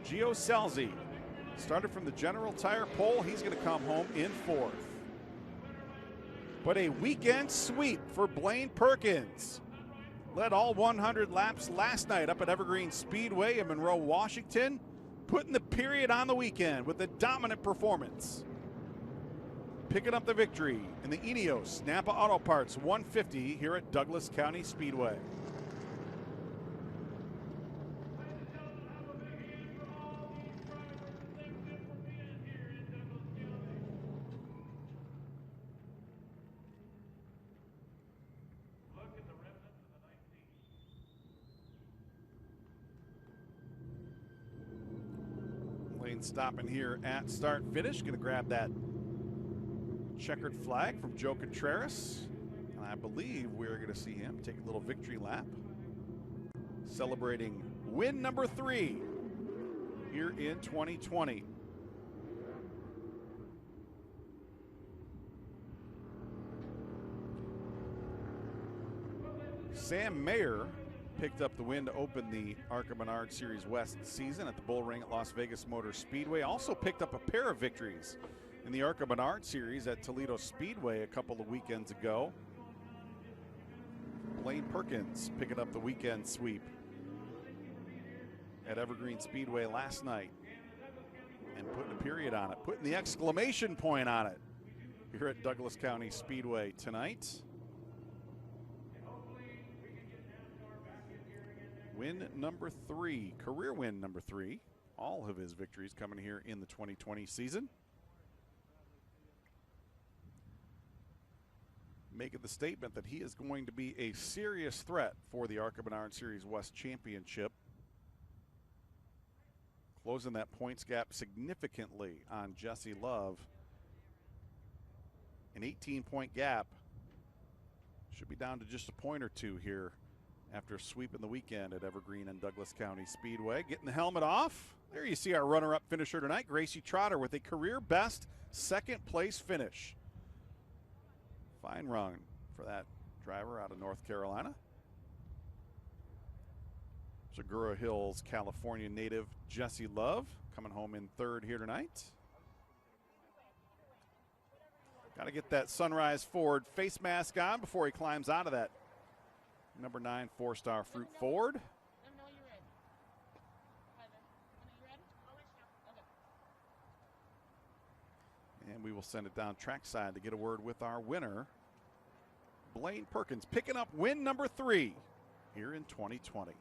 Gio Scelzi started from the General Tire pole. He's going to come home in 4th. But a weekend sweep for Blaine Perkins. Led all 100 laps last night up at Evergreen Speedway in Monroe, Washington. Putting the period on the weekend with a dominant performance. Picking up the victory in the Ineos Napa Auto Parts 150 here at Douglas County Speedway. Blaine stopping here at start finish. Going to grab that checkered flag from Joe Contreras. And I believe we're going to see him take a little victory lap. Celebrating win number 3 here in 2020. Sam Mayer picked up the win to open the ARCA Menards Series West season at the Bull Ring at Las Vegas Motor Speedway. Also picked up a pair of victories in the ARCA Menards Series at Toledo Speedway a couple of weekends ago. Blaine Perkins picking up the weekend sweep at Evergreen Speedway last night. And putting a period on it, putting the exclamation point on it here at Douglas County Speedway tonight. Win number 3, career win number 3. All of his victories coming here in the 2020 season. Making the statement that he is going to be a serious threat for the ARCA Menards Series West Championship. Closing that points gap significantly on Jesse Love. An 18-point gap. Should be down to just a point or two here after sweeping the weekend at Evergreen and Douglas County Speedway. Getting the helmet off. There you see our runner-up finisher tonight, Gracie Trotter, with a career best second place finish. Fine run for that driver out of North Carolina. Segura Hills, California native Jesse Love coming home in 3rd here tonight. Got to get that Sunrise Ford face mask on before he climbs out of that number 9 4-star Fruit Ford. And we will send it down trackside to get a word with our winner, Blaine Perkins, picking up win number 3 here in 2020.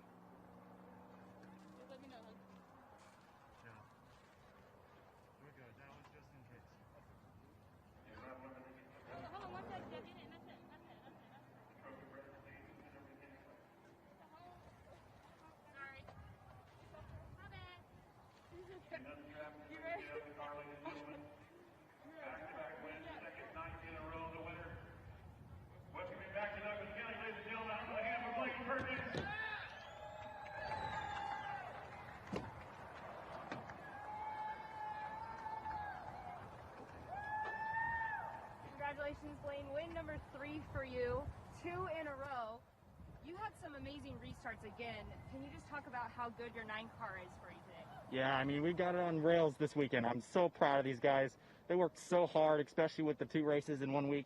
Congratulations, Blaine. Win number 3 for you, 2 in a row. You had some amazing restarts again. Can you just talk about how good your 9 car is for you today? Yeah, I mean, we got it on rails this weekend. I'm so proud of these guys. They worked so hard, especially with the 2 races in 1 week,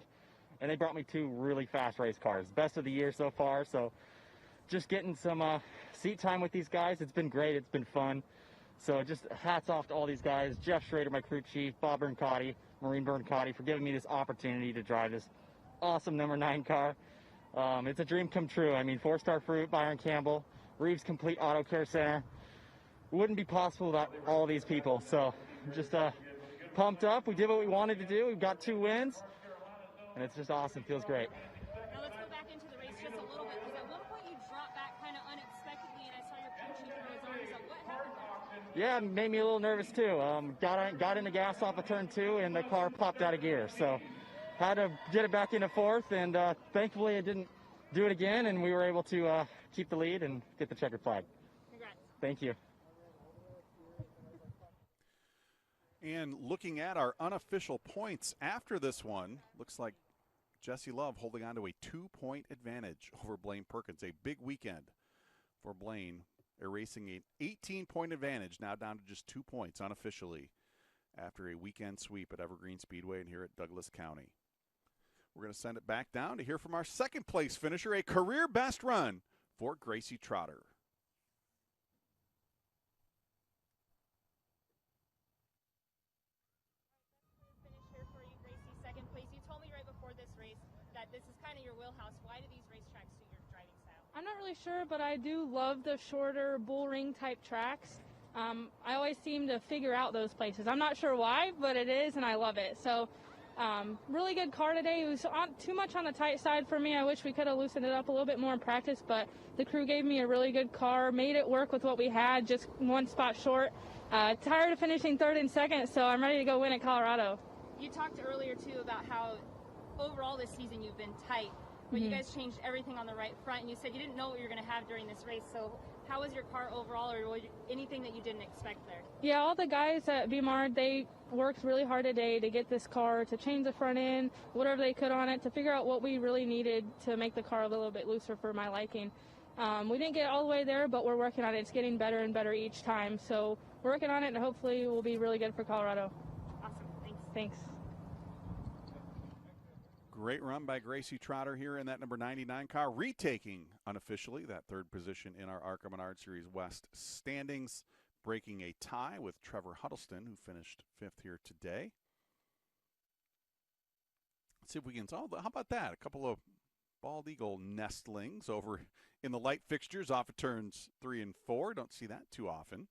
and they brought me 2 really fast race cars. Best of the year so far, so just getting some seat time with these guys. It's been great. It's been fun. So just hats off to all these guys. Jeff Schrader, my crew chief, Bob Berncotti, Maureen Berncotti, for giving me this opportunity to drive this awesome number 9 car. It's a dream come true. I mean, 4-star Fruit, Byron Campbell, Reeves Complete Auto Care Center. It wouldn't be possible without all these people. So just pumped up. We did what we wanted to do. We've got 2 wins, and it's just awesome. Feels great. Now let's go back into the race just a little bit, because at one point you dropped back kind of unexpectedly, and I saw your crew chief throw his arms up. What happened there? Yeah, it made me a little nervous too. Got into gas off of turn 2, and the car popped out of gear. So had to get it back into 4th, and thankfully it didn't do it again, and we were able to keep the lead and get the checkered flag. Congrats. Thank you. And looking at our unofficial points after this one, looks like Jesse Love holding on to a 2-point advantage over Blaine Perkins. A big weekend for Blaine, erasing an 18-point advantage, now down to just 2 points unofficially after a weekend sweep at Evergreen Speedway and here at Douglas County. We're going to send it back down to hear from our 2nd place finisher, a career best run for Gracie Trotter. Finish here for you, Gracie, 2nd place. You told me right before this race that this is kind of your wheelhouse. Why do these racetracks suit your driving style? I'm not really sure, but I do love the shorter bull ring type tracks. I always seem to figure out those places. I'm not sure why, but it is, and I love it. So really good car today. It was too much on the tight side for me. I wish we could have loosened it up a little bit more in practice, but the crew gave me a really good car, made it work with what we had, just 1 spot short. Tired of finishing 3rd and 2nd, so I'm ready to go win at Colorado. You talked earlier, too, about how overall this season you've been tight, but you guys changed everything on the right front, and you said you didn't know what you were going to have during this race. So how was your car overall, or was anything that you didn't expect there? Yeah, all the guys at BMAR, they worked really hard today to get this car, to change the front end, whatever they could on it, to figure out what we really needed to make the car a little bit looser for my liking. We didn't get all the way there, but we're working on it. It's getting better and better each time. So we're working on it, and hopefully we'll be really good for Colorado. Awesome. Thanks. Thanks. Great run by Gracie Trotter here in that number 99 car, retaking unofficially that 3rd position in our ARCA Menards Series West standings. breaking a tie with Trevor Huddleston, who finished 5th here today. Let's see if we can, how about that? A couple of bald eagle nestlings over in the light fixtures off of turns 3 and 4. Don't see that too often.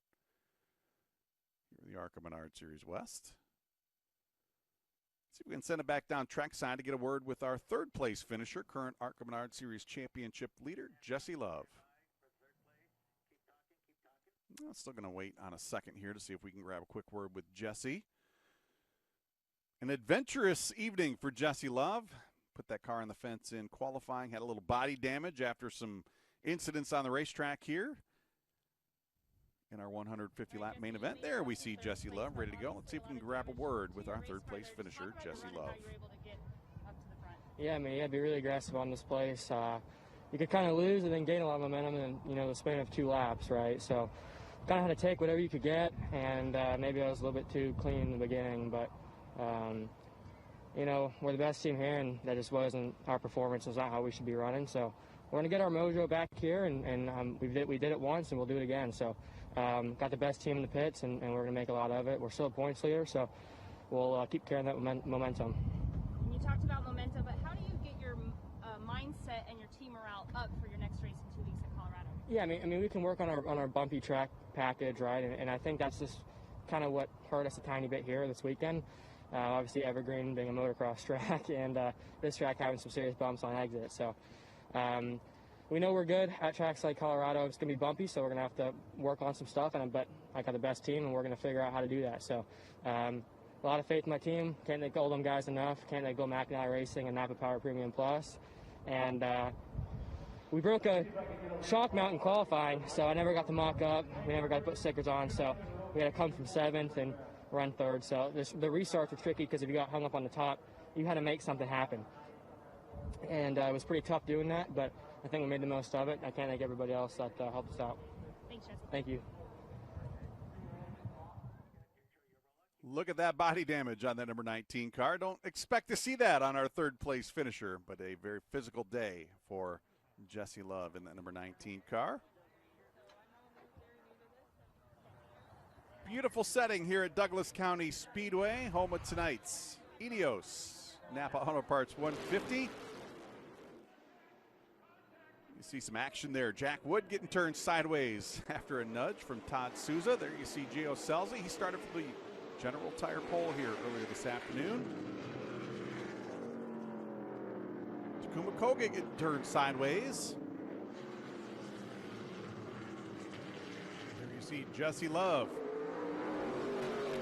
Here are the ARCA Menards Series West. See if we can send it back down trackside to get a word with our 3rd place finisher, current ARCA Menards Series Championship leader, Jesse Love. I'm still going to wait on a second here to see if we can grab a quick word with Jesse. An adventurous evening for Jesse Love. Put that car on the fence in qualifying, had a little body damage after some incidents on the racetrack here. In our 150-lap main event, there we see Jesse Love ready to go. Let's see if we can grab a word with our 3rd place finisher, Jesse Love. Yeah, I mean, you had to be really aggressive on this place. You could kind of lose and then gain a lot of momentum in, the span of 2 laps, right? So kind of had to take whatever you could get, and maybe I was a little bit too clean in the beginning, but, we're the best team here, and that just wasn't our performance. It's not how we should be running. So we're going to get our mojo back here, and we did it once, and we'll do it again. So got the best team in the pits, and we're going to make a lot of it. We're still a points leader, so we'll keep carrying that momentum. You talked about momentum, but how do you get your mindset and your team morale up for your next race in 2 weeks at Colorado? Yeah, I mean, we can work on our bumpy track package, right? And I think that's just kind of what hurt us a tiny bit here this weekend. Obviously, Evergreen being a motocross track, and this track having some serious bumps on exit. So we know we're good at tracks like Colorado. It's going to be bumpy, so we're going to have to work on some stuff. But I got the best team, and we're going to figure out how to do that. So a lot of faith in my team. Can't thank all them guys enough. Can't thank Go McIntyre Racing and Napa Power Premium Plus. And we broke a shock mount in qualifying, so I never got to mock up. We never got to put stickers on, so we had to come from 7th and run 3rd. So the restarts were tricky because if you got hung up on the top, you had to make something happen. And it was pretty tough doing that, but I think we made the most of it. I can't thank everybody else that helped us out. Thanks, Jesse. Thank you. Look at that body damage on that number 19 car. Don't expect to see that on our 3rd place finisher, but a very physical day for Jesse Love in that number 19 car. Beautiful setting here at Douglas County Speedway, home of tonight's Etios Napa Auto Parts 150. You see some action there. Jack Wood getting turned sideways after a nudge from Todd Souza. There you see Gio Selzy. He started for the General Tire pole here earlier this afternoon. Takuma Koga getting turned sideways. There you see Jesse Love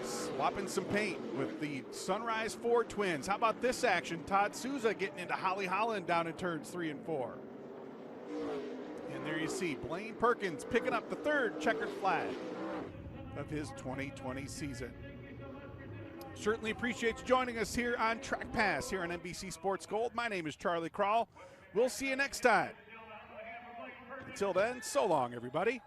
swapping some paint with the Sunrise Ford twins. How about this action? Todd Souza getting into Holly Holland down in turns 3 and 4. And there you see Blaine Perkins picking up the 3rd checkered flag of his 2020 season. Certainly appreciate you joining us here on Track Pass here on NBC Sports Gold. My name is Charlie Krall. We'll see you next time. Until then, so long, everybody.